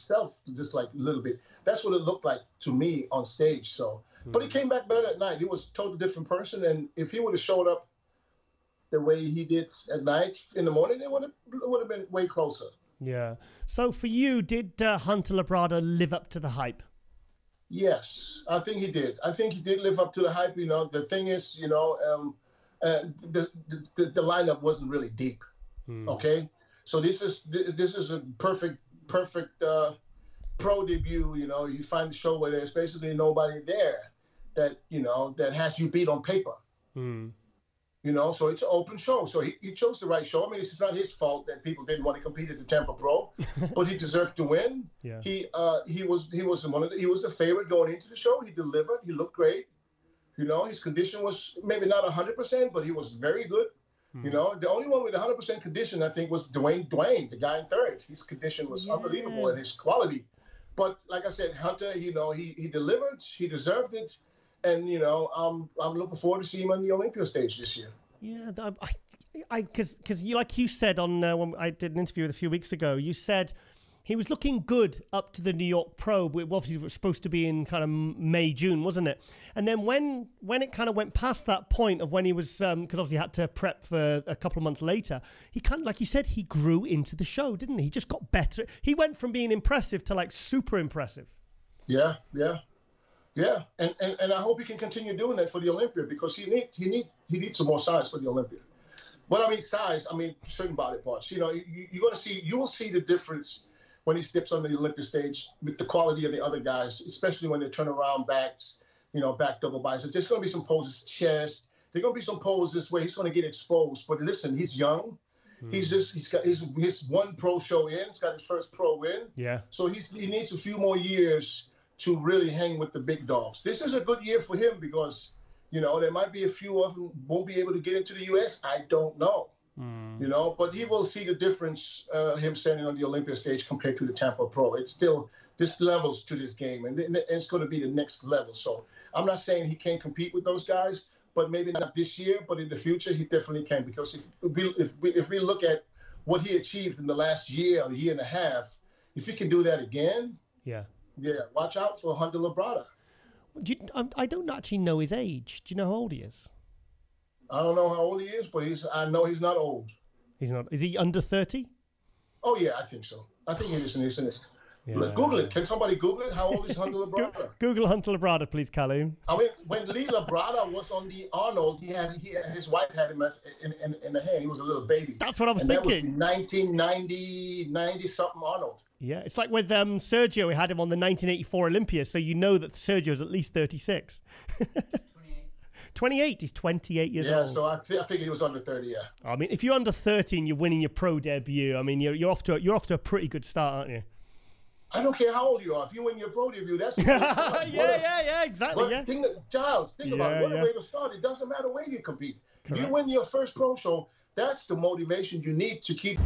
himself just like a little bit. That's what it looked like to me on stage. So, but he came back better at night. He was a totally different person. And if he would have showed up the way he did at night, in the morning, it would have been way closer. Yeah. So for you, did Hunter Labrada live up to the hype? Yes, I think he did. I think he did live up to the hype. You know, the thing is, you know, the lineup wasn't really deep. Okay, so this is a perfect pro debut. You know, you find a show where there's basically nobody there that, you know, that has you beat on paper. You know, so it's an open show. So he chose the right show. I mean, it's not his fault that people didn't want to compete at the Tampa Pro, but he deserved to win. Yeah. He was the favorite going into the show. He delivered. He looked great. You know, his condition was maybe not 100%, but he was very good. You know, the only one with 100% condition, I think, was Dwayne, the guy in third. His condition was unbelievable and his quality. But like I said, Hunter, you know, he delivered. He deserved it. And, you know, I'm looking forward to seeing him on the Olympia stage this year. Yeah, because you, like you said on when I did an interview with a few weeks ago, you said he was looking good up to the New York Pro. Obviously, it was supposed to be in kind of May, June, wasn't it? And then when it kind of went past that point of when he was, because obviously he had to prep for a couple of months later, he kind of, like you said, he grew into the show, didn't he? He just got better. He went from being impressive to like super impressive. Yeah. And I hope he can continue doing that for the Olympia, because he needs some more size for the Olympia. But I mean, size, I mean, certain body parts. You know, you will see the difference when he steps on the Olympia stage with the quality of the other guys, especially when they turn around backs, you know, back double biceps. There's going to be some poses, chest. There's going to be some poses where he's going to get exposed. But listen, he's young. He's got his one pro show in. He's got his first pro win. Yeah. So he needs a few more years to really hang with the big dogs. This is a good year for him because, you know, there might be a few of them won't be able to get into the U.S. I don't know. You know, but he will see the difference, him standing on the Olympia stage compared to the Tampa Pro. It's still, this levels to this game, and it's going to be the next level. So I'm not saying he can't compete with those guys, but maybe not this year, but in the future, he definitely can. Because if we look at what he achieved in the last year or year and a half, if he can do that again, watch out for Hunter Labrada. I don't actually know his age. Do you know how old he is? I don't know how old he is, but I know he's not old. He's not. Is he under 30? Oh, yeah, I think so. I think he's in his. Google it. Can somebody Google it? How old is Hunter Labrada? Google Hunter Labrada, please, Callum. I mean, when Lee Labrada was on the Arnold, his wife had him in the hand. He was a little baby. That's what I was thinking. That was 1990, 90-something Arnold. Yeah, it's like with Sergio. We had him on the 1984 Olympia, so you know that Sergio's at least 36. 28. He's 28 years old. Yeah, so I figured he was under 30. Yeah. I mean, if you're under 30 and you're winning your pro debut, I mean, you're off to a pretty good start, aren't you? I don't care how old you are. If you win your pro debut, that's yeah, exactly. Giles, think about it. What a way to start. It doesn't matter where you compete. Correct. If you win your first pro show, that's the motivation you need to keep.